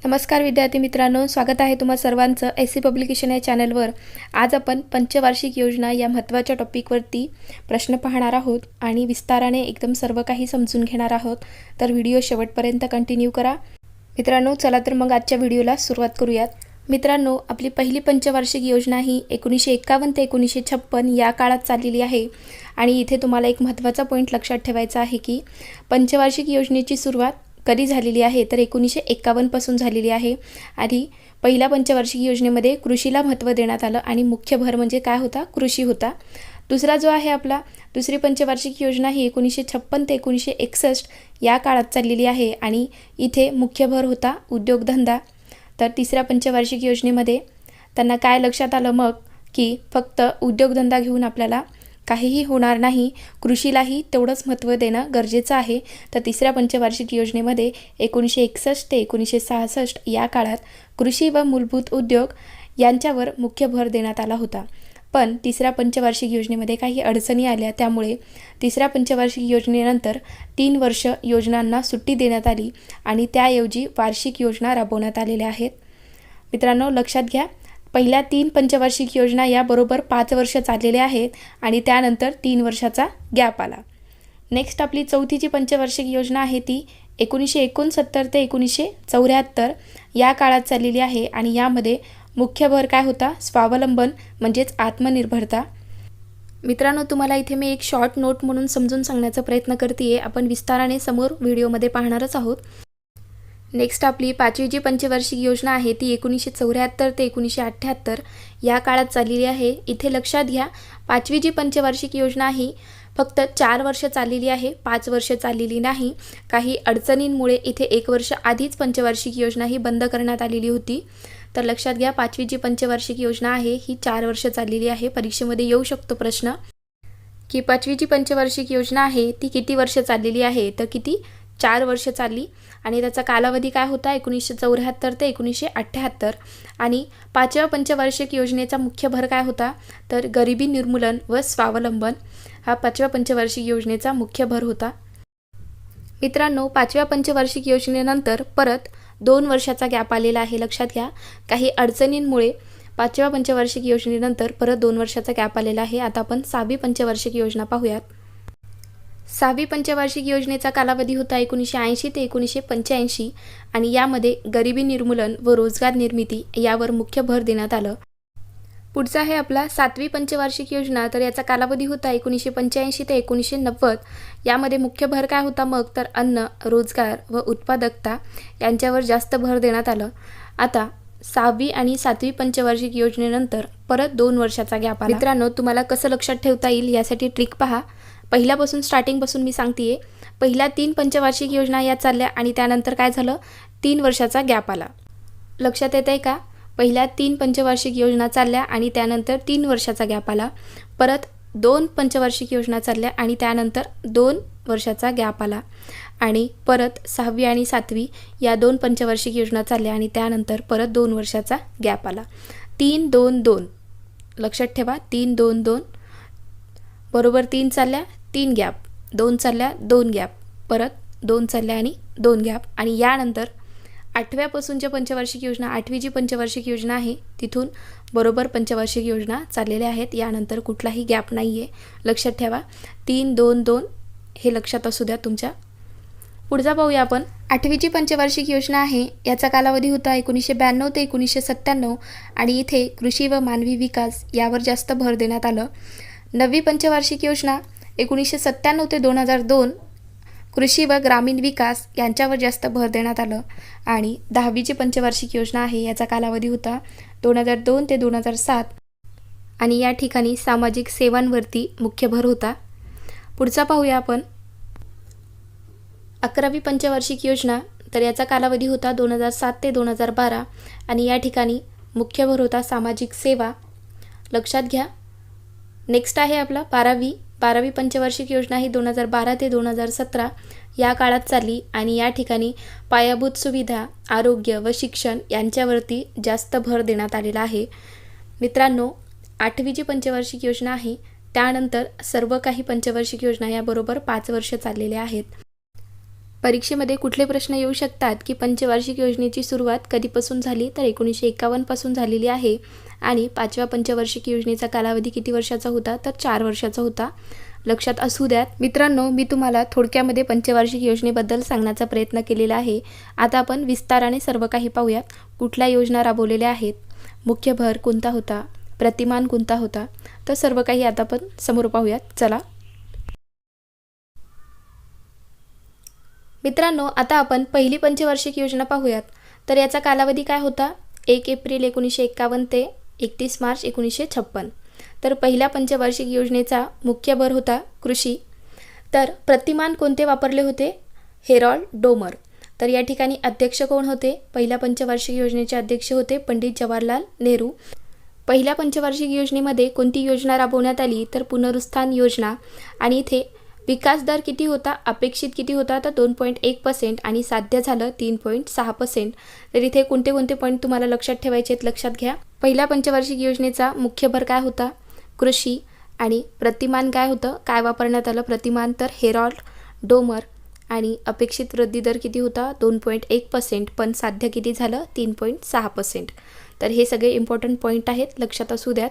नमस्कार विद्यार्थी मित्रांनो, स्वागत आहे तुम्हा सर्वांचं एस सी पब्लिकेशन या चॅनलवर। आज आपण पंचवार्षिक योजना या महत्त्वाच्या टॉपिकवरती प्रश्न पाहणार आहोत आणि विस्ताराने एकदम सर्व काही समजून घेणार आहोत। तर व्हिडिओ शेवटपर्यंत कंटिन्यू करा। मित्रांनो, चला तर मग आजच्या व्हिडिओला सुरुवात करूयात। मित्रांनो, आपली पहिली पंचवार्षिक योजना ही 1951 ते 1956 या काळात चाललेली आहे आणि इथे तुम्हाला एक महत्त्वाचा पॉईंट लक्षात ठेवायचा आहे की पंचवार्षिक योजनेची सुरुवात कधी झालेली आहे तर 1951 पासून झालेली आहे। आधी पहिल्या पंचवार्षिक योजनेमध्ये कृषीला महत्त्व देण्यात आलं आणि मुख्य भर म्हणजे काय होता, कृषी होता। दुसरा जो आहे आपला दुसरी पंचवार्षिक योजना ही 1956 ते 1961 या काळात चाललेली आहे आणि इथे मुख्य भर होता उद्योगधंदा। तर तिसऱ्या पंचवार्षिक योजनेमध्ये त्यांना काय लक्षात आलं मग की फक्त उद्योगधंदा घेऊन आपल्याला काहीही होणार नाही, कृषीलाही तेवढंच महत्त्व देणं गरजेचं आहे। तर तिसऱ्या पंचवार्षिक योजनेमध्ये 1961 ते 1966 या काळात कृषी व मूलभूत उद्योग यांच्यावर मुख्य भर देण्यात आला होता। पण तिसऱ्या पंचवार्षिक योजनेमध्ये काही अडचणी आल्या, त्यामुळे तिसऱ्या पंचवार्षिक योजनेनंतर 3 वर्ष योजनांना सुट्टी देण्यात आली आणि त्याऐवजी वार्षिक योजना राबवण्यात आलेल्या आहेत। मित्रांनो, लक्षात घ्या, पहिल्या 3 पंचवार्षिक योजना याबरोबर 5 वर्ष चाललेले आहेत आणि त्यानंतर 3 वर्षाचा गॅप आला। नेक्स्ट आपली चौथीची पंचवार्षिक योजना आहे ती 1969 ते 1974 या काळात चाललेली आहे आणि यामध्ये मुख्य भर काय होता, स्वावलंबन म्हणजेच आत्मनिर्भरता। मित्रांनो, तुम्हाला इथे मी एक शॉर्ट नोट म्हणून समजून सांगण्याचा प्रयत्न करते, आपण विस्ताराने समोर व्हिडिओमध्ये पाहणारच आहोत। नेक्स्ट आपली पाचवी जी पंचवार्षिक योजना आहे ती 1974 ते 1978 या काळात चाललेली आहे। इथे लक्षात घ्या, पाचवी जी पंचवार्षिक योजना ही फक्त 4 वर्ष चाललेली आहे, 5 वर्ष चाललेली नाही। काही अडचणींमुळे इथे 1 वर्ष आधीच पंचवार्षिक योजना ही बंद करण्यात आलेली होती। तर लक्षात घ्या, पाचवी जी पंचवार्षिक योजना आहे ही 4 वर्ष चाललेली आहे। परीक्षेमध्ये येऊ शकतो प्रश्न की पाचवी जी पंचवार्षिक योजना आहे ती किती वर्ष चाललेली आहे, तर किती 4 वर्ष चालली आणि त्याचा कालावधी काय होता 1974 ते 1978 आणि पाचव्या पंचवार्षिक योजनेचा मुख्य भर काय होता तर गरिबी निर्मूलन व स्वावलंबन हा पाचव्या पंचवार्षिक योजनेचा मुख्य भर होता। मित्रांनो, पाचव्या पंचवार्षिक योजनेनंतर परत 2 वर्षाचा गॅप आलेला आहे। लक्षात घ्या, काही अडचणींमुळे पाचव्या पंचवार्षिक योजनेनंतर परत 2 वर्षाचा गॅप आलेला आहे। आता आपण 6वी पंचवार्षिक योजना पाहूयात। 6वी पंचवार्षिक योजनेचा कालावधी होता 1980 ते 1985 आणि यामध्ये गरिबी निर्मूलन व रोजगार निर्मिती यावर मुख्य भर देण्यात आलं। पुढचा आहे आपला 7वी पंचवार्षिक योजना, तर याचा कालावधी होता 1985 ते 1990 यामध्ये मुख्य भर काय होता मग तर अन्न, रोजगार व उत्पादकता यांच्यावर जास्त भर देण्यात आलं। आता 6वी आणि 7वी पंचवार्षिक योजनेनंतर परत 2 वर्षाचा गॅप आला। मित्रांनो, तुम्हाला कसं लक्षात ठेवता येईल यासाठी ट्रिक पहा। पहिल्यापासून स्टार्टिंगपासून मी सांगते, पहिल्या 3 पंचवार्षिक योजना या चालल्या आणि त्यानंतर काय झालं 3 वर्षाचा गॅप आला। लक्षात येत आहे का, पहिल्या 3 पंचवार्षिक योजना चालल्या आणि त्यानंतर 3 वर्षाचा गॅप आला। परत 2 पंचवार्षिक योजना चालल्या आणि त्यानंतर 2 वर्षाचा गॅप आला आणि परत 6वी आणि 7वी या 2 पंचवार्षिक योजना चालल्या आणि त्यानंतर परत 2 वर्षाचा गॅप आला। 3-2-2 लक्षात ठेवा, 3-2-2 बरोबर 3 चालल्या 3 गॅप, 2 चालल्या 2 गॅप, परत 2 चालल्या आणि 2 गॅप आणि यानंतर 8व्यापासूनच्या पंचवार्षिक योजना 8वी जी पंचवार्षिक योजना आहे तिथून बरोबर पंचवार्षिक योजना चाललेल्या आहेत। यानंतर कुठलाही गॅप नाही आहे, लक्षात ठेवा। 3-2-2 हे लक्षात असू द्या तुमच्या। पुढचा पाहूया आपण 8वी जी पंचवार्षिक योजना आहे याचा कालावधी होता 1992 ते 1997 आणि इथे कृषी व मानवी विकास यावर जास्त भर देण्यात आलं। 9वी पंचवार्षिक योजना 1997 ते 2002 कृषी व ग्रामीण विकास यांच्यावर जास्त भर देण्यात आलं आणि 10वी जी पंचवार्षिक योजना आहे याचा कालावधी होता 2002 ते 2007 आणि या ठिकाणी सामाजिक सेवांवरती मुख्य भर होता। पुढचा पाहूया आपण 11वी पंचवार्षिक योजना, तर याचा कालावधी होता 2007 ते 2012 आणि या ठिकाणी मुख्य भर होता सामाजिक सेवा, लक्षात घ्या। नेक्स्ट आहे आपला 12वी पंचवार्षिक योजना ही 2012 ते 2017 या काळात चालली आणि या ठिकाणी पायाभूत सुविधा, आरोग्य व शिक्षण यांच्यावरती जास्त भर देण्यात आलेला आहे। मित्रांनो, 8वी जी पंचवार्षिक योजना आहे त्यानंतर सर्व काही पंचवार्षिक योजना याबरोबर 5 वर्ष चाललेल्या आहेत। परीक्षेमध्ये कुठले प्रश्न येऊ शकतात की पंचवार्षिक योजनेची सुरुवात कधीपासून झाली, तर 1951 पासून झालेली आहे आणि 5व्या पंचवार्षिक योजनेचा कालावधी किती वर्षाचा होता, तर 4 वर्षाचा होता. लक्षात असू द्यात मित्रांनो, मी तुम्हाला थोडक्यामध्ये पंचवार्षिक योजनेबद्दल सांगण्याचा प्रयत्न केलेला आहे. आता आपण विस्ताराने सर्व काही पाहूयात. कुठल्या योजना राबवलेल्या आहेत, मुख्य भर कोणता होता, प्रतिमान कोणता होता, तर सर्व काही आता आपण समोर पाहूयात. चला मित्रांनो, आता आपण पहिली पंचवार्षिक योजना पाहूयात. तर याचा कालावधी काय होता, 1 एप्रिल 1951 ते 31 मार्च 1956. तर पहिल्या पंचवार्षिक योजनेचा मुख्य भर होता कृषी. तर प्रतिमान कोणते वापरले होते, हेरॉल्ड डोमर. तर या ठिकाणी अध्यक्ष कोण होते, पहिल्या पंचवार्षिक योजनेचे अध्यक्ष होते पंडित जवाहरलाल नेहरू. पहिल्या पंचवार्षिक योजनेमध्ये कोणती योजना राबवण्यात आली, तर पुनरुत्थान योजना. आणि इथे विकास दर किती होता, अपेक्षित किती होता, तर 2.1% आणि साध्य झालं 3.6%. तर इथे कोणते कोणते पॉईंट तुम्हाला लक्षात ठेवायचे आहेत, लक्षात घ्या. पहिल्या पंचवार्षिक योजनेचा मुख्य भर काय होता, कृषी. आणि प्रतिमान काय होतं, काय वापरण्यात आलं प्रतिमान, तर हेरॉल्ड डोमर. आणि अपेक्षित वृद्धी दर किती होता, 2.1%, पण साध्य किती झालं, 3.6%. तर हे सगळे इम्पॉर्टंट पॉईंट आहेत, लक्षात असू द्यात.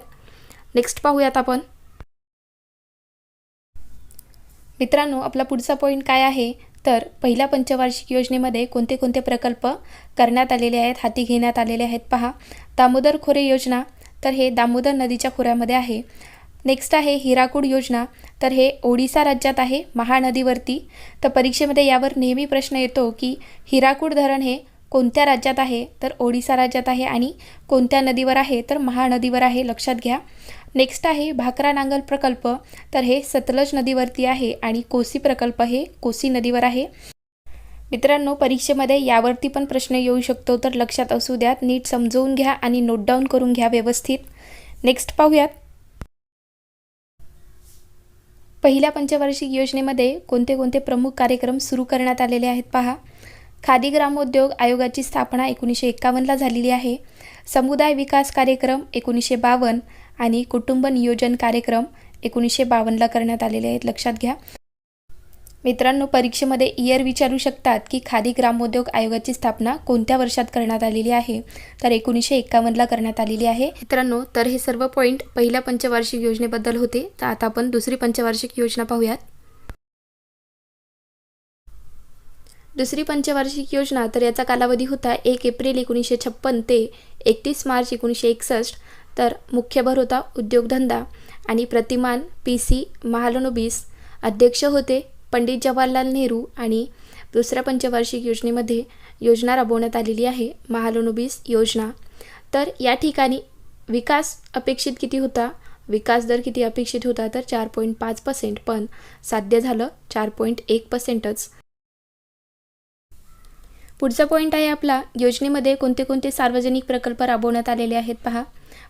नेक्स्ट पाहूयात आपण. मित्रांनो, आपला पुढचा पॉईंट काय आहे, तर पहिल्या पंचवार्षिक योजनेमध्ये कोणते कोणते प्रकल्प करण्यात आलेले आहेत, हाती घेण्यात आलेले आहेत पहा. दामोदर खोरे योजना, तर हे दामोदर नदीच्या खोऱ्यामध्ये आहे. नेक्स्ट आहे हिराकूड योजना, तर हे ओडिसा राज्यात आहे, महानदीवरती. तर परीक्षेमध्ये यावर नेहमी प्रश्न येतो की हिराकूड धरण हे कोणत्या राज्यात आहे, तर ओडिसा राज्यात आहे. आणि कोणत्या नदीवर आहे, तर महानदीवर आहे, लक्षात घ्या. नेक्स्ट आहे भाकरा नांगल प्रकल्प, तर हे सतलज नदीवरती आहे. आणि कोसी प्रकल्प हे कोसी नदीवर आहे. मित्रांनो, परीक्षेमध्ये यावरती पण प्रश्न येऊ शकतो, तर लक्षात असू द्यात, नीट समजवून घ्या आणि नोट डाऊन करून घ्या व्यवस्थित. नेक्स्ट पाहूयात. पहिल्या पंचवार्षिक योजनेमध्ये कोणते कोणते प्रमुख कार्यक्रम सुरू करण्यात आलेले आहेत पहा. खादी ग्रामोद्योग आयोगाची स्थापना 1951ला झालेली आहे. समुदाय विकास कार्यक्रम 1952 आणि कुटुंब नियोजन कार्यक्रम 1952ला करण्यात आलेले आहेत, लक्षात घ्या. मित्रांनो, परीक्षेमध्ये इयर विचारू शकतात की खादी ग्रामोद्योग आयोगाची स्थापना कोणत्या वर्षात करण्यात आलेली आहे, तर 1951ला करण्यात आलेली आहे. मित्रांनो, तर हे सर्व पॉईंट पहिल्या पंचवार्षिक योजनेबद्दल होते. तर आता आपण दुसरी पंचवार्षिक योजना पाहूयात. दुसरी पंचवार्षिक योजना, तर याचा कालावधी होता 1 एप्रिल 1956 ते 31 मार्च 1961. तर मुख्य भर होता उद्योगधंदा. आणि प्रतिमान PC महालनोबिस. अध्यक्ष होते पंडित जवाहरलाल नेहरू. आणि दुसऱ्या पंचवार्षिक योजनेमध्ये योजना राबवण्यात आलेली आहे महालनोबिस योजना. तर या ठिकाणी विकास अपेक्षित किती होता, विकास दर किती अपेक्षित होता, तर 4.5%, पण साध्य झालं 4.1%च. पुढचा पॉईंट आहे आपला, योजनेमध्ये कोणते कोणते सार्वजनिक प्रकल्प राबवण्यात आलेले आहेत पहा.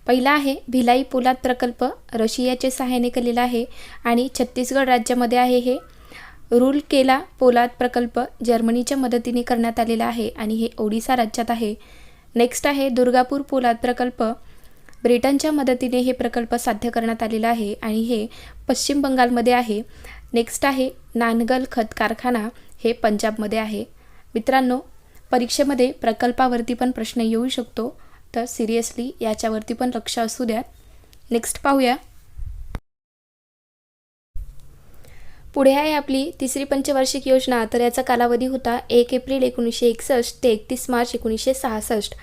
पहिला आहे भिलाई पोलाद प्रकल्प, रशियाच्या सहाय्याने केलेला आहे आणि छत्तीसगड राज्यामध्ये आहे. हे रूरकेला पोलाद प्रकल्प जर्मनीच्या मदतीने करण्यात आलेला आहे आणि हे ओडिसा राज्यात आहे. नेक्स्ट आहे दुर्गापूर पोलाद प्रकल्प, ब्रिटनच्या मदतीने हे प्रकल्प साध्य करण्यात आलेला आहे आणि हे पश्चिम बंगालमध्ये आहे. नेक्स्ट आहे नानगल खत कारखाना, हे पंजाबमध्ये आहे. मित्रांनो, परीक्षेमध्ये प्रकल्पावरती पण प्रश्न येऊ शकतो, तर सिरियसली याच्यावरती पण लक्ष असू द्या. नेक्स्ट पाहूया. पुढे आहे आपली तिसरी पंचवार्षिक योजना, तर याचा कालावधी होता 1 एप्रिल 1961 ते 31 मार्च 1966.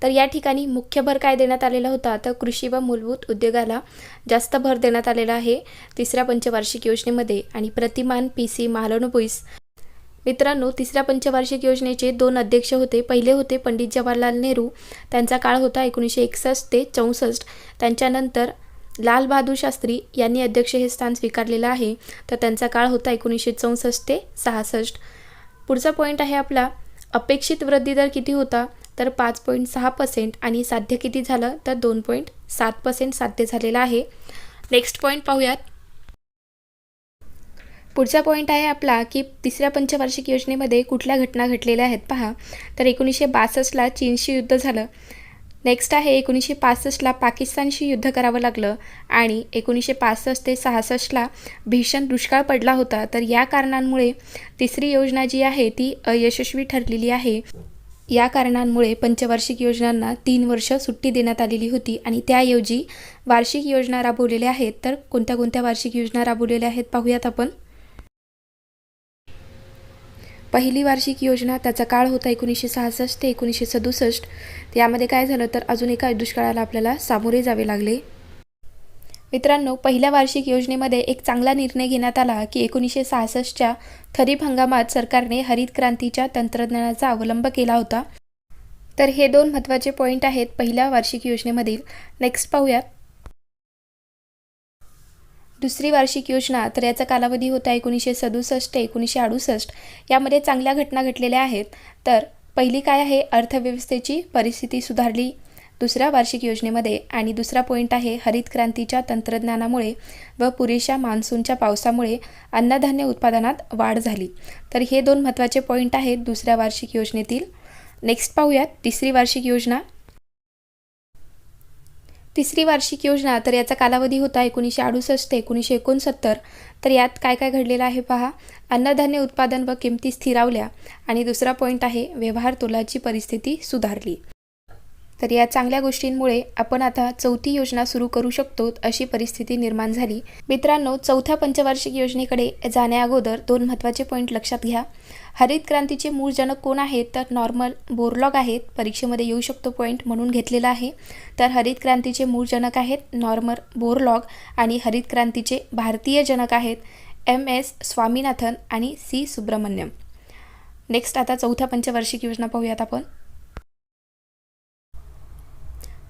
तर या ठिकाणी मुख्य भर काय देण्यात आलेला होता, तर कृषी व मूलभूत उद्योगाला जास्त भर देण्यात आलेला आहे तिसऱ्या पंचवार्षिक योजनेमध्ये. आणि प्रतिमान PC महालनोबिस. मित्रांनो, तिसऱ्या पंचवार्षिक योजनेचे 2 अध्यक्ष होते. पहिले होते पंडित जवाहरलाल नेहरू, त्यांचा काळ होता 1961 ते 64. त्यांच्यानंतर लाल बहादूर शास्त्री यांनी अध्यक्ष हे स्थान स्वीकारलेलं आहे, तर त्यांचा काळ होता 1964 ते 66. पुढचा पॉईंट आहे आपला, अपेक्षित वृद्धी दर किती होता, तर 5.6% आणि साध्य किती झालं, तर 2.7% साध्य झालेला आहे. नेक्स्ट पॉईंट पाहूयात. पुढचा पॉईंट आहे आपला की तिसऱ्या पंचवार्षिक योजनेमध्ये कुठल्या घटना घडलेल्या आहेत पहा. तर 1962ला चीनशी युद्ध झालं. नेक्स्ट आहे 1965ला पाकिस्तानशी युद्ध करावं लागलं आणि 1965 ते 66ला भीषण दुष्काळ पडला होता. तर या कारणांमुळे तिसरी योजना जी आहे ती अयशस्वी ठरलेली आहे. या कारणांमुळे पंचवार्षिक योजनांना 3 वर्ष सुट्टी देण्यात आलेली होती आणि त्याऐवजी वार्षिक योजना राबवलेल्या आहेत. तर कोणत्या कोणत्या वार्षिक योजना राबवलेल्या आहेत पाहूयात आपण. पहिली वार्षिक योजना त्याचा काळ होता 1966 ते 1967. यामध्ये काय झालं तर अजून एका दुष्काळाला आपल्याला सामोरे जावे लागले. मित्रांनो, पहिल्या वार्षिक योजनेमध्ये एक चांगला निर्णय घेण्यात आला की 1966च्या खरीप हंगामात सरकारने हरित क्रांतीच्या तंत्रज्ञानाचा अवलंब केला होता. तर हे 2 महत्त्वाचे पॉईंट आहेत पहिल्या वार्षिक योजनेमधील. नेक्स्ट पाहूयात दुसरी वार्षिक योजना. तर याचा कालावधी होता 1967 ते 1968. यामध्ये चांगल्या घटना घडलेल्या आहेत. तर पहिली काय आहे, अर्थव्यवस्थेची परिस्थिती सुधारली दुसऱ्या वार्षिक योजनेमध्ये. आणि दुसरा पॉईंट आहे हरित क्रांतीच्या तंत्रज्ञानामुळे व पुरेशा मान्सूनच्या पावसामुळे अन्नधान्य उत्पादनात वाढ झाली. तर हे 2 महत्त्वाचे पॉईंट आहेत दुसऱ्या वार्षिक योजनेतील. नेक्स्ट पाहूयात तिसरी वार्षिक योजना. तिसरी वार्षिक योजना. तर याचा कालावधी होता 1968 ते 1969. तर यात काय काय घडलेलं आहे पहा. अन्नधान्य उत्पादन व किमती स्थिरावल्या आणि दुसरा पॉईंट आहे व्यवहार तोलाची परिस्थिती सुधारली. तर या चांगल्या गोष्टींमुळे आपण आता चौथी योजना सुरू करू शकतो अशी परिस्थिती निर्माण झाली. मित्रांनो, चौथ्या पंचवार्षिक योजनेकडे जाण्याअगोदर 2 महत्त्वाचे पॉईंट लक्षात घ्या. हरित क्रांतीचे मूळ जनक कोण आहेत तर नॉर्मन बोरलॉग आहेत. परीक्षेमध्ये येऊ शकतो पॉईंट म्हणून घेतलेला आहे. तर हरित क्रांतीचे मूळ जनक आहेत नॉर्मन बोरलॉग आणि हरित क्रांतीचे भारतीय जनक आहेत MS स्वामीनाथन आणि C सुब्रमण्यम. नेक्स्ट आता चौथ्या पंचवार्षिक योजना पाहूयात आपण.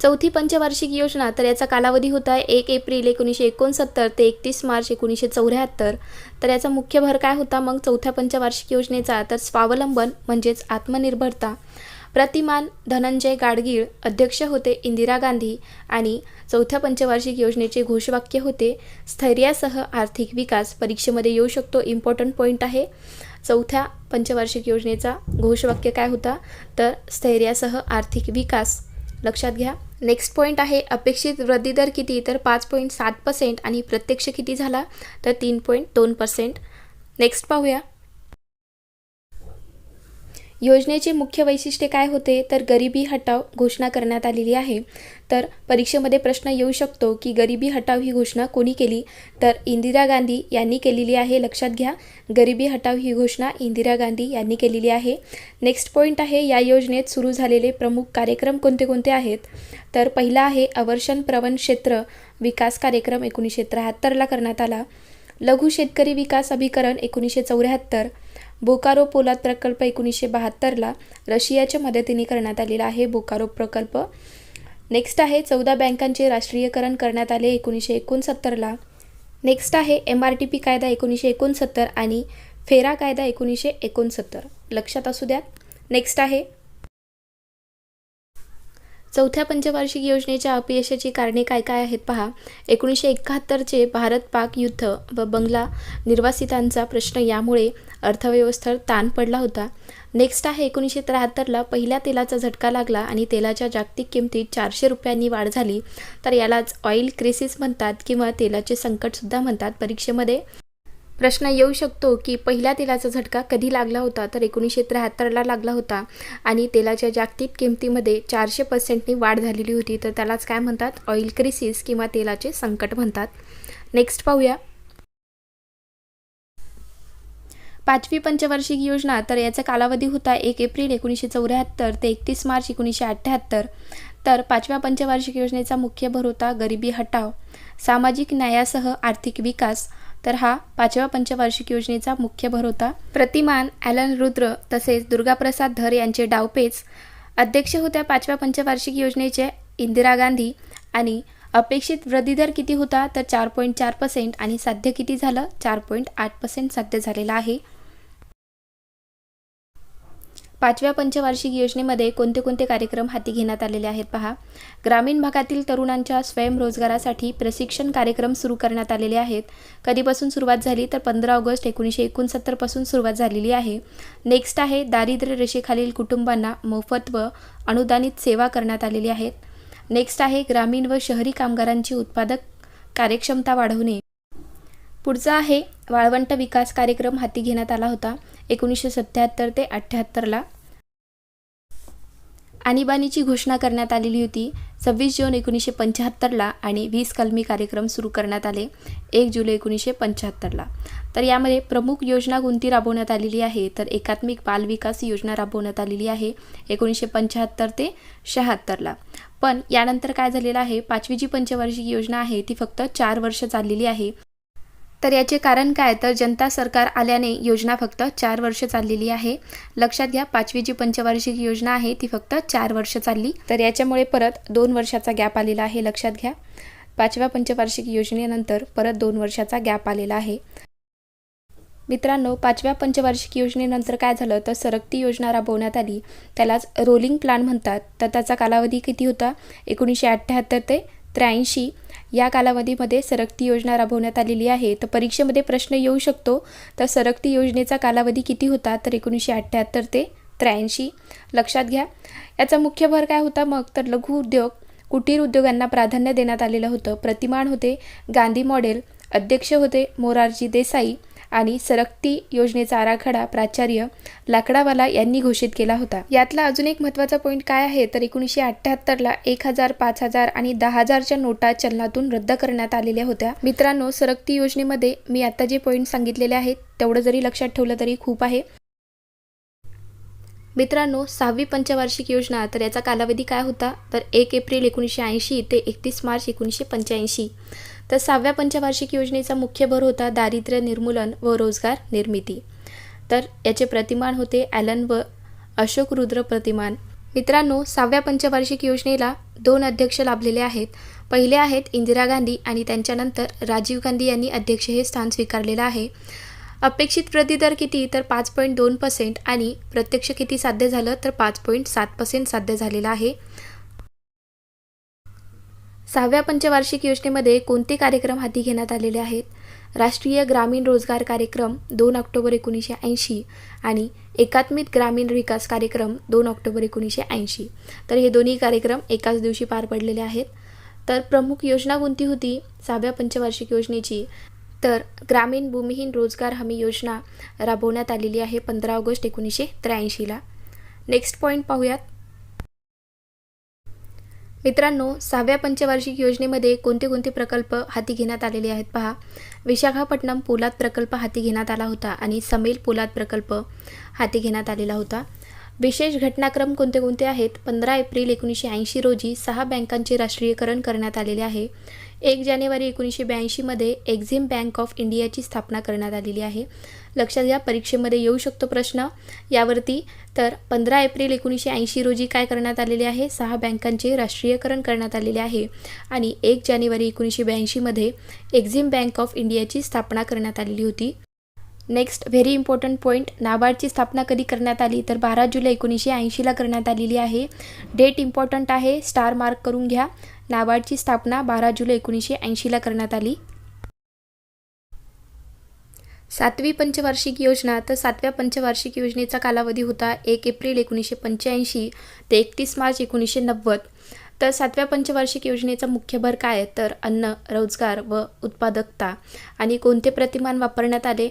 चौथी पंचवार्षिक योजना. तर याचा कालावधी होता 1 एप्रिल 1969 ते 31 मार्च 1974. तर याचा मुख्य भर काय होता मग चौथ्या पंचवार्षिक योजनेचा तर स्वावलंबन म्हणजेच आत्मनिर्भरता. प्रतिमान धनंजय गाडगीळ अध्यक्ष होते इंदिरा गांधी आणि चौथ्या पंचवार्षिक योजनेचे घोषवाक्य होते स्थैर्यासह आर्थिक विकास. परीक्षेमध्ये येऊ शकतो, इम्पॉर्टंट पॉईंट आहे. चौथ्या पंचवार्षिक योजनेचा घोषवाक्य काय होता तर स्थैर्यासह आर्थिक विकास. लक्षात घ्या. नेक्स्ट पॉईंट आहे अपेक्षित वृद्धी दर किती तर 5.7% आणि प्रत्यक्ष किती झाला तर 3.2%. नेक्स्ट पाहूया. योजनेचे मुख्य वैशिष्ट्ये काय होते तर गरिबी हटाव घोषणा करण्यात आलेली आहे. तर परीक्षेमध्ये प्रश्न येऊ शकतो की गरिबी हटाव ही घोषणा कोणी केली तर इंदिरा गांधी यांनी केलेली आहे. लक्षात घ्या, गरिबी हटाव ही घोषणा इंदिरा गांधी यांनी केलेली आहे. नेक्स्ट पॉईंट आहे या योजनेत सुरू झालेले प्रमुख कार्यक्रम कोणते कोणते आहेत तर पहिला आहे अवर्षण प्रवण क्षेत्र विकास कार्यक्रम 1973ला करण्यात आला. लघु शेतकरी विकास अभिकरण 1974. बोकारो पोलाद प्रकल्प 1972ला रशियाच्या मदतीने करण्यात आलेला आहे बोकारो प्रकल्प. नेक्स्ट आहे 14 बँकांचे राष्ट्रीयकरण करण्यात आले 1969ला. नेक्स्ट आहे MRTP कायदा 1969 आणि फेरा कायदा 1969. लक्षात असू द्या. नेक्स्ट आहे चौथ्या पंचवार्षिक योजनेच्या अपयशाची कारणे काय काय आहेत पहा. 1971चे भारत पाक युद्ध व बंगला निर्वासितांचा प्रश्न यामुळे अर्थव्यवस्थेवर ताण पडला होता. नेक्स्ट आहे 1973ला पहिल्या तेलाचा झटका लागला आणि तेलाच्या जागतिक किमतीत 400 रुपयांनी वाढ झाली. तर यालाच ऑइल क्रायसिस म्हणतात किंवा तेलाचे संकटसुद्धा म्हणतात. परीक्षेमध्ये प्रश्न येऊ शकतो की पहिल्या तेलाचा झटका कधी लागला होता तर 1973ला लागला होता आणि तेलाच्या जागतिक किमतीमध्ये 400%नी वाढ झालेली होती. तर त्यालाच काय म्हणतात ऑइल क्रायसिस किंवा तेलाचे संकट म्हणतात. नेक्स्ट पाहूया. पाचवी पंचवार्षिक योजना. तर याचा कालावधी होता 1 एप्रिल 1974 ते 31 मार्च 1978. तर पाचव्या पंचवार्षिक योजनेचा मुख्य भर होता गरिबी हटाव सामाजिक न्यायासह आर्थिक विकास. तर हा पाचव्या पंचवार्षिक योजनेचा मुख्य भर होता. प्रतिमान ॲलन रुद्र तसेच दुर्गाप्रसाद धर यांचे डावपेच. अध्यक्ष होत्या पाचव्या पंचवार्षिक योजनेचे इंदिरा गांधी आणि अपेक्षित वृद्धी दर किती होता तर 4.4% आणि साध्य किती झालं 4.8% साध्य झालेला आहे. पाचव्या पंचवार्षिक योजनेमध्ये कोणते कोणते कार्यक्रम हाती घेण्यात आलेले आहेत पहा. ग्रामीण भागातील तरुणांच्या स्वयंरोजगारासाठी प्रशिक्षण कार्यक्रम सुरू करण्यात आलेले आहेत. कधीपासून सुरुवात झाली तर 15 ऑगस्ट 1969 पासून सुरुवात झालेली आहे. नेक्स्ट आहे दारिद्र्य रेषेखालील कुटुंबांना मोफत व अनुदानित सेवा करण्यात आलेली आहेत. नेक्स्ट आहे ग्रामीण व शहरी कामगारांची उत्पादक कार्यक्षमता वाढवणे. पुढचा आहे वाळवंट विकास कार्यक्रम हाती घेण्यात आला होता 1977 ते 78ला. आणीबाणीची घोषणा करण्यात आलेली होती 26 जून 1975ला आणि 20 कलमी कार्यक्रम सुरू करण्यात आले 1 जुलै 1975ला. तर यामध्ये प्रमुख योजना कोणती राबवण्यात आलेली आहे तर एकात्मिक बालविकास योजना राबवण्यात आलेली आहे 1975 ते 76ला. पण यानंतर काय झालेलं आहे, 5वी जी पंचवार्षिक योजना आहे ती फक्त 4 वर्ष चाललेली आहे. तर याचे कारण काय, तर जनता सरकार आल्याने योजना फक्त 4 वर्ष चाललेली आहे. लक्षात घ्या, 5वी जी पंचवार्षिक योजना आहे ती फक्त 4 वर्ष चालली. तर याच्यामुळे परत 2 वर्षाचा गॅप आलेला आहे. लक्षात घ्या, 5व्या पंचवार्षिक योजनेनंतर परत 2 वर्षाचा गॅप आलेला आहे. मित्रांनो, 5व्या पंचवार्षिक योजनेनंतर काय झालं तर सरकती योजना राबवण्यात आली, त्यालाच रोलिंग प्लॅन म्हणतात. तर त्याचा कालावधी किती होता, 1978 ते 83 या कालावधीमध्ये सरकती योजना राबवण्यात आलेली आहे. तर परीक्षेमध्ये प्रश्न येऊ शकतो, तर सरकती योजनेचा कालावधी किती होता तर 1978 ते 83. लक्षात घ्या. याचा मुख्य भर काय होता मग, तर लघु उद्योग, कुटीर उद्योगांना प्राधान्य देण्यात आलेलं होतं. प्रतिमान होते गांधी मॉडेल, अध्यक्ष होते मोरारजी देसाई आणि सरकती योजनेचा आराखडा प्राचार्य लाकडावाला यांनी घोषित केला होता. यातला अजून एक महत्त्वाचा पॉईंट काय आहे तर 1978ला 1000, 5000 आणि 10,000च्या नोटा चलनातून रद्द करण्यात आलेल्या होत्या. मित्रांनो, सरकती योजनेमध्ये मी आता जे पॉईंट सांगितलेले आहेत तेवढं जरी लक्षात ठेवलं तरी खूप आहे. मित्रांनो, 6वी पंचवार्षिक योजना तर याचा कालावधी काय होता तर 1 एप्रिल 1980 ते 31 मार्च 1985. तर 6व्या पंचवार्षिक योजनेचा मुख्य भर होता दारिद्र्य निर्मूलन व रोजगार निर्मिती. तर याचे प्रतिमान होते ॲलन व अशोक रुद्र प्रतिमान. मित्रांनो, 6व्या पंचवार्षिक योजनेला 2 अध्यक्ष लाभलेले आहेत. पहिले आहेत इंदिरा गांधी आणि त्यांच्यानंतर राजीव गांधी यांनी अध्यक्ष हे स्थान स्वीकारलेलं आहे. अपेक्षित वृद्धिदर किती तर 5.2% आणि प्रत्यक्ष किती साध्य झालं तर 5.7% साध्य झालेला आहे. 6व्या पंचवार्षिक योजनेमध्ये कोणते कार्यक्रम हाती घेण्यात आलेले आहेत, राष्ट्रीय ग्रामीण रोजगार कार्यक्रम 2 ऑक्टोबर 1980 आणि एकात्मिक ग्रामीण विकास कार्यक्रम 2 ऑक्टोबर 1980. तर हे दोन्ही कार्यक्रम एकाच दिवशी पार पडलेले आहेत. तर प्रमुख योजना कोणती होती 6व्या पंचवार्षिक योजनेची, तर ग्रामीण भूमिहीन रोजगार हमी योजना राबवण्यात आलेली आहे 15 ऑगस्ट 1983ला. नेक्स्ट पॉईंट पाहूयात. मित्रांनो, 6व्या पंचवार्षिक योजनेमध्ये कोणते कोणते प्रकल्प हाती घेण्यात आलेले आहेत पहा. विशाखापट्टणम पोलाद प्रकल्प हाती घेण्यात आला होता आणि समेल पोलाद प्रकल्प हाती घेण्यात आलेला होता. विशेष घटनाक्रम कोणते कोणते आहेत, 15 एप्रिल 1980 रोजी 6 बँकांचे राष्ट्रीयकरण करण्यात आलेले आहे. 1 जानेवारी 1982मध्ये एक्झिम बँक ऑफ इंडियाची स्थापना करण्यात आलेली आहे. लक्षात घ्या, परीक्षेमध्ये येऊ शकतो प्रश्न यावरती. तर 15 एप्रिल 1980 रोजी काय करण्यात आलेले आहे, 6 बँकांचे राष्ट्रीयकरण करण्यात आलेले आहे आणि 1 जानेवारी 1982मध्ये एक्झिम बँक ऑफ इंडियाची स्थापना करण्यात आलेली होती. नेक्स्ट व्हेरी इम्पॉर्टंट पॉईंट, नाबार्डची स्थापना कधी करण्यात आली तर 12 जुलै 1980ला करण्यात आलेली आहे. डेट इम्पॉर्टंट आहे, स्टार मार्क करून घ्या. नाबार्डची स्थापना 12 जुलै 1980ला करण्यात आली. 7वी पंचवार्षिक योजना तर 7व्या पंचवार्षिक योजनेचा कालावधी होता 1 एप्रिल 1985 ते 31 मार्च 1990. तर 7व्या पंचवार्षिक योजनेचा मुख्य भर काय आहे तर अन्न, रोजगार व उत्पादकता. आणि कोणते प्रतिमान वापरण्यात आले,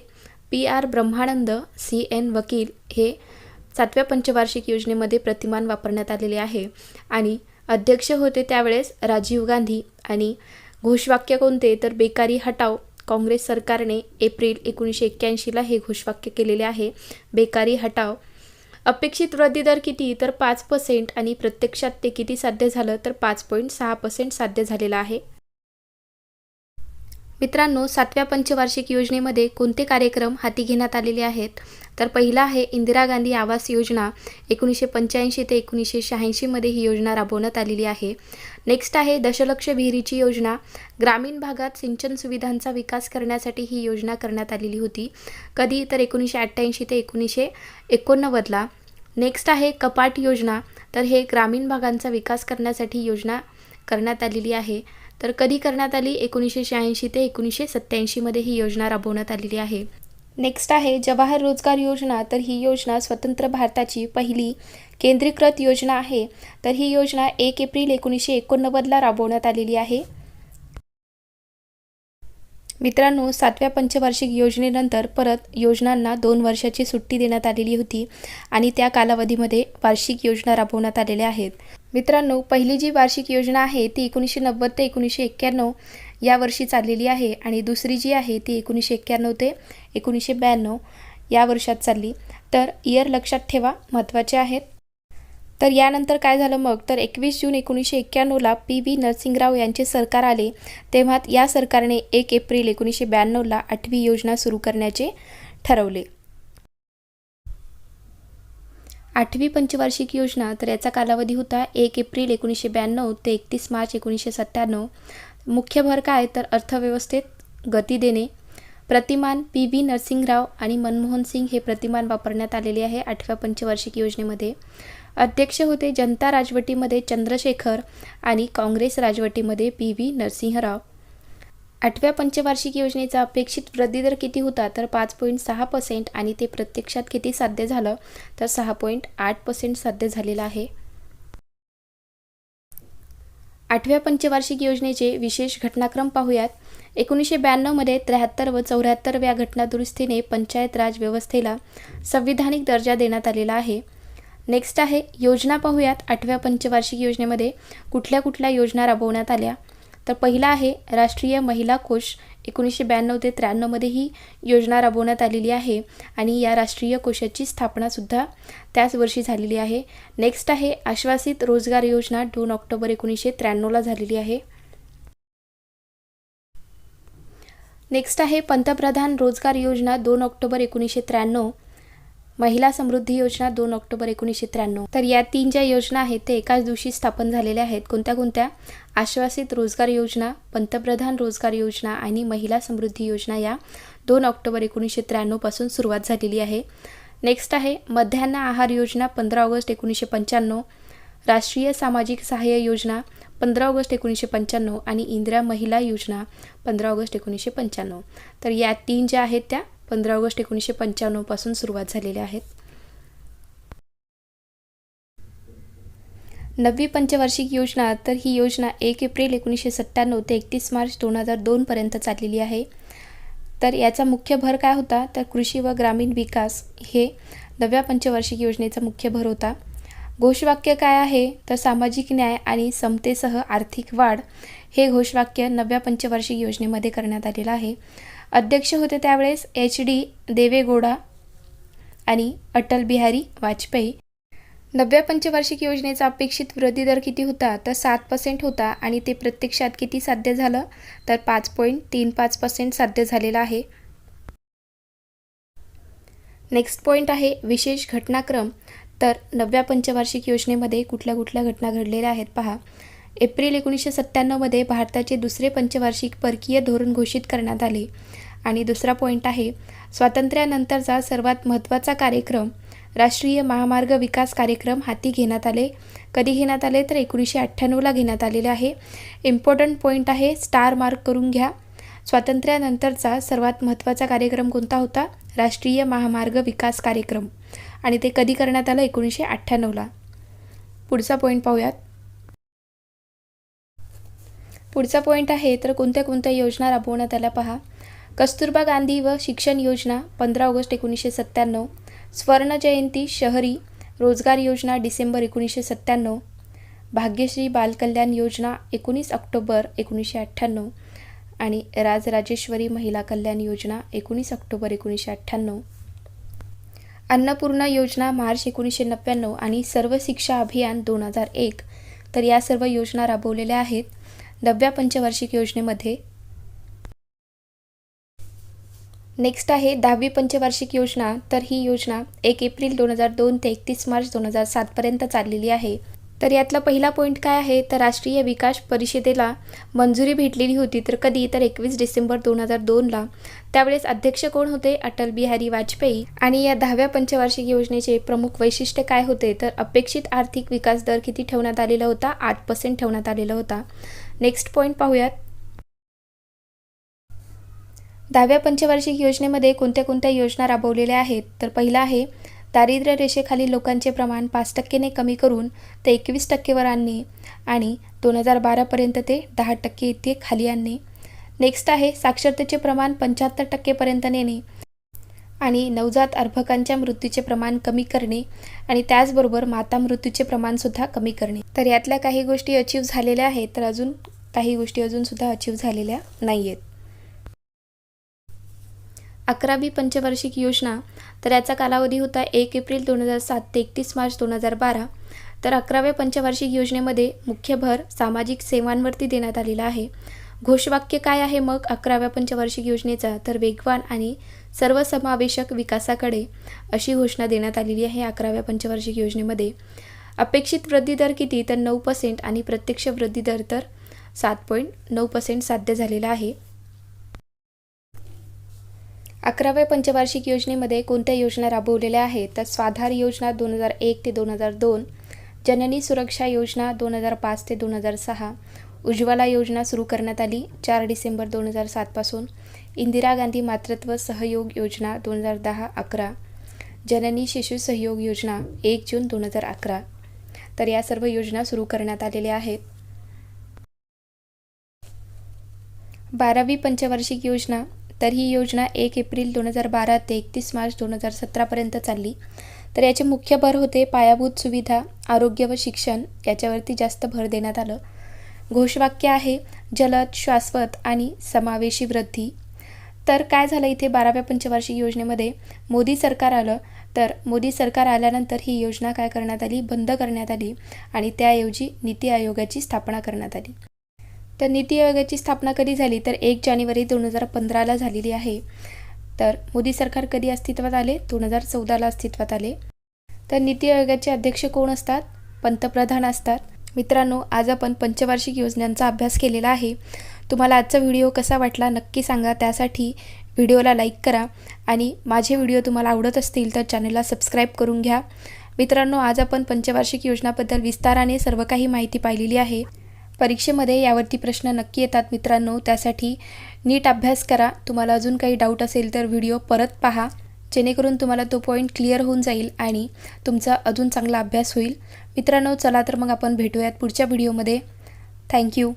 PR ब्रह्मानंद, CN वकील हे 7व्या पंचवार्षिक योजनेमध्ये प्रतिमान वापरण्यात आलेले आहे. आणि अध्यक्ष होते त्यावेळेस राजीव गांधी आणि घोषवाक्य कोणते तर बेकारी हटाव. काँग्रेस सरकारने एप्रिल 1981ला हे घोषवाक्य केलेले आहे, बेकारी हटाव. अपेक्षित वृद्धिदर किती तर 5% आणि प्रत्यक्षात ते किती साध्य झालं तर 5.6% साध्य झालेला आहे. मित्रांनो, 7व्या पंचवार्षिक योजनेमध्ये कोणते कार्यक्रम हाती घेण्यात आलेले आहेत तर पहिला आहे इंदिरा गांधी आवास योजना 1985 ते 1986मध्ये ही योजना राबवण्यात आलेली आहे. नेक्स्ट आहे दशलक्ष विहिरीची योजना, ग्रामीण भागात सिंचन सुविधांचा विकास करण्यासाठी ही योजना करण्यात आलेली होती. कधी तर 1988 ते 1989ला. नेक्स्ट आहे कपाट योजना, तर हे ग्रामीण भागांचा विकास करण्यासाठी योजना करण्यात आलेली आहे. तर कधी करण्यात आली, 1986 ते 1987मध्ये ही योजना राबवण्यात आलेली आहे. नेक्स्ट आहे जवाहर रोजगार योजना. तर ही योजना स्वतंत्र भारताची पहिली केंद्रीकृत योजना आहे. तर ही योजना 1 एप्रिल 1989ला राबवण्यात आलेली आहे. मित्रांनो, 7व्या पंचवार्षिक योजनेनंतर परत योजनांना 2 वर्षाची सुट्टी देण्यात आलेली होती आणि त्या कालावधीमध्ये वार्षिक योजना राबवण्यात आलेल्या आहेत. मित्रांनो, पहिली जी वार्षिक योजना आहे ती 1990 ते 1991 या वर्षी चाललेली आहे आणि दुसरी जी आहे ती 1991 ते 1992 या वर्षात चालली. तर इयर लक्षात ठेवा, महत्त्वाचे आहेत. तर यानंतर काय झालं मग, तर 21 जून 1991ला PV नरसिंगराव यांचे सरकार आले. तेव्हा या सरकारने 1 एप्रिल 1992ला 8वी योजना सुरू करण्याचे ठरवले. 8वी पंचवार्षिक योजना, तर याचा कालावधी होता 1 एप्रिल 1992 ते 31 मार्च 1997. मुख्य भर काय, तर अर्थव्यवस्थेत गती देणे. प्रतिमान PV नरसिंगराव आणि मनमोहन सिंग हे प्रतिमान वापरण्यात आलेले आहे 8व्या पंचवार्षिक योजनेमध्ये. अध्यक्ष होते जनता राजवटीमध्ये चंद्रशेखर आणि काँग्रेस राजवटीमध्ये PV नरसिंहराव. 8व्या पंचवार्षिक योजनेचा अपेक्षित वृद्धी दर किती होता, तर 5.6% आणि ते प्रत्यक्षात किती साध्य झालं, तर 6.8% साध्य झालेलं आहे. 8व्या पंचवार्षिक योजनेचे विशेष घटनाक्रम पाहूयात. 1992मध्ये 73 व 74व्या घटनादुरुस्तीने पंचायत राज व्यवस्थेला संविधानिक दर्जा देण्यात आलेला आहे. नेक्स्ट आहे योजना पाहूयात. 8व्या पंचवार्षिक योजनेमध्ये कुठल्या कुठल्या योजना राबवण्यात आल्या, तर पहिला आहे राष्ट्रीय महिला कोष. 1992 ते 93मध्ये ही योजना राबवण्यात आलेली आहे आणि या राष्ट्रीय कोशाची स्थापनासुद्धा त्याच वर्षी झालेली आहे. नेक्स्ट आहे आश्वासित रोजगार योजना. 2 ऑक्टोबर 1993ला झालेली आहे. नेक्स्ट आहे पंतप्रधान रोजगार योजना. 2 ऑक्टोबर 1993. महिला समृद्धी योजना 2 ऑक्टोबर 1993. तर या 3 ज्या योजना आहेत ते एकाच दिवशी स्थापन झालेल्या आहेत. कोणत्या कोणत्या, आश्वासित रोजगार योजना, पंतप्रधान रोजगार योजना आणि महिला समृद्धी योजना या 2 ऑक्टोबर 1993 पासून सुरुवात झालेली आहे. नेक्स्ट आहे मध्यान्ह आहार योजना. 15 ऑगस्ट 1995. राष्ट्रीय सामाजिक सहाय्य योजना 15 ऑगस्ट 1995 आणि इंदिरा महिला योजना 15 ऑगस्ट 1995. तर या 3 ज्या आहेत त्या 15 ऑगस्ट 1995 पासून सुरुवात झालेल्या आहेत. 9वी पंचवार्षिक योजना, तर ही योजना 1 एप्रिल 1997 ते 31 मार्च 2002 पर्यंत चाललेली आहे. तर याचा मुख्य भर काय होता, तर कृषी व ग्रामीण विकास हे 9व्या पंचवार्षिक योजनेचा मुख्य भर होता. घोषवाक्य काय आहे, तर सामाजिक न्याय आणि समतेसह आर्थिक वाढ हे घोषवाक्य 9व्या पंचवार्षिक योजनेमध्ये करण्यात आलेलं आहे. अध्यक्ष होते त्यावेळेस HD देवेगौडा आणि अटल बिहारी वाजपेयी. 9व्या पंचवार्षिक योजनेचा अपेक्षित वृद्धी दर किती होता, तर 7% होता आणि ते प्रत्यक्षात किती साध्य झालं, तर 5.35% साध्य झालेला आहे. नेक्स्ट पॉईंट आहे विशेष घटनाक्रम. तर 9व्या पंचवार्षिक योजनेमध्ये कुठल्या कुठल्या घटना घडलेल्या आहेत पहा. एप्रिल 1997मध्ये भारताचे दुसरे पंचवार्षिक परकीय धोरण घोषित करण्यात आले. आणि दुसरा पॉईंट आहे स्वातंत्र्यानंतरचा सर्वात महत्त्वाचा कार्यक्रम राष्ट्रीय महामार्ग विकास कार्यक्रम हाती घेण्यात आले. कधी घेण्यात आले, तर 1998ला घेण्यात आलेले आहे. इम्पॉर्टंट पॉईंट आहे, स्टार मार्क करून घ्या. स्वातंत्र्यानंतरचा सर्वात महत्त्वाचा कार्यक्रम कोणता होता, राष्ट्रीय महामार्ग विकास कार्यक्रम, आणि ते कधी करण्यात आलं, 1998ला. पुढचा पॉईंट पाहूयात. पुढचा पॉईंट आहे तर कोणत्या कोणत्या योजना राबवण्यात आल्या पहा. कस्तुरबा गांधी व शिक्षण योजना 15 ऑगस्ट 1997. स्वर्ण जयंती शहरी रोजगार योजना डिसेंबर 1997. भाग्यश्री बालकल्याण योजना 19 ऑक्टोबर 1998 आणि राजराजेश्वरी महिला कल्याण योजना 19 ऑक्टोबर 1998. अन्नपूर्णा योजना मार्च 1999 आणि सर्व शिक्षा अभियान 2001. तर या सर्व योजना राबवलेल्या आहेत 9व्या पंचवार्षिक योजनेमध्ये. नेक्स्ट आहे 10वी पंचवार्षिक योजना. तर ही योजना 1 एप्रिल 2002 ते 31 मार्च 2007 पर्यंत चाललेली आहे. तर यातला पहिला पॉईंट काय आहे, तर राष्ट्रीय विकास परिषदेला मंजुरी भेटलेली होती. तर कधी, तर 21 डिसेंबर 2002ला. त्यावेळेस अध्यक्ष कोण होते, अटल बिहारी वाजपेयी. आणि या 10व्या पंचवार्षिक योजनेचे प्रमुख वैशिष्ट्य काय होते, तर अपेक्षित आर्थिक विकास दर किती ठेवण्यात आलेला होता, 8% ठेवण्यात आलेला होता. नेक्स्ट पॉईंट पाहूयात. 10व्या पंचवार्षिक योजनेमध्ये कोणत्या कोणत्या योजना राबवलेल्या आहेत, तर पहिला आहे दारिद्र्य रेषेखालील लोकांचे प्रमाण 5% कमी करून ते 21% आणणे आणि 2012पर्यंत ते 10% इतके खाली आणणे. नेक्स्ट आहे साक्षरतेचे प्रमाण 75% नेणे आणि नवजात अर्भकांच्या मृत्यूचे प्रमाण कमी करणे आणि त्याचबरोबर माता मृत्यूचे प्रमाणसुद्धा कमी करणे. तर यातल्या काही गोष्टी अचीव झालेल्या आहेत, तर अजून काही गोष्टी अजूनसुद्धा अचीव झालेल्या नाही आहेत. 11वी पंचवार्षिक योजना, तर याचा कालावधी होता 1 एप्रिल 2007 ते 31 मार्च 2012. तर 11व्या पंचवार्षिक योजनेमध्ये मुख्य भर सामाजिक सेवांवरती देण्यात आलेला आहे. घोषवाक्य काय आहे मग 11व्या पंचवार्षिक योजनेचा, तर वेगवान आणि सर्वसमावेशक विकासाकडे अशी घोषणा देण्यात आलेली आहे 11व्या पंचवार्षिक योजनेमध्ये. अपेक्षित वृद्धी दर किती, तर 9% आणि प्रत्यक्ष वृद्धी दर तर 7.9% साध्य झालेला आहे. 11व्या पंचवार्षिक योजनेमध्ये कोणत्या योजना राबवलेल्या आहेत, तर स्वाधार योजना 2001 ते 2002, जननी सुरक्षा योजना 2005 ते 2006, उज्ज्वला योजना सुरू करण्यात आली 4 डिसेंबर 2007 पासून, इंदिरा गांधी मातृत्व सहयोग योजना 2010-11, जननी शिशु सहयोग योजना 1 जून 2011. तर या सर्व योजना सुरू करण्यात आलेल्या आहेत. 12वी पंचवार्षिक योजना, तर ही योजना 1 एप्रिल 2012 ते 31 मार्च 2017पर्यंत चालली. तर याचे मुख्य भर होते पायाभूत सुविधा, आरोग्य व शिक्षण याच्यावरती जास्त भर देण्यात आलं. घोषवाक्य आहे जलद, शाश्वत आणि समावेशी वृद्धी. तर काय झालं इथे 12व्या पंचवार्षिक योजनेमध्ये मोदी सरकार आलं. तर मोदी सरकार आल्यानंतर ही योजना काय करण्यात आली, बंद करण्यात आली आणि त्याऐवजी नीती आयोगाची स्थापना करण्यात आली. तर नीती आयोगाची स्थापना कधी झाली, तर 1 जानेवारी 2015ला झालेली आहे. तर मोदी सरकार कधी अस्तित्वात आले, 2014ला अस्तित्वात आले. तर नीती आयोगाचे अध्यक्ष कोण असतात, पंतप्रधान असतात. मित्रांनो, आज आपण पंचवार्षिक योजनांचा अभ्यास केलेला आहे. तुम्हाला आजचा व्हिडिओ कसा वाटला नक्की सांगा. त्यासाठी व्हिडिओला लाईक करा आणि माझे व्हिडिओ तुम्हाला आवडत असतील तर चॅनलला सबस्क्राईब करून घ्या. मित्रांनो, आज आपण पंचवार्षिक योजनाबद्दल विस्ताराने सर्व काही माहिती पाहिलेली आहे. परीक्षेमध्ये यावरती प्रश्न नक्की येतात मित्रांनो, त्यासाठी नीट अभ्यास करा. तुम्हाला अजून काही डाऊट असेल तर व्हिडिओ परत पहा, जेणेकरून तुम्हाला तो पॉईंट क्लिअर होऊन जाईल आणि तुमचा अजून चांगला अभ्यास होईल. मित्रांनो, चला तर मग आपण भेटूयात पुढच्या व्हिडिओमध्ये. थँक्यू.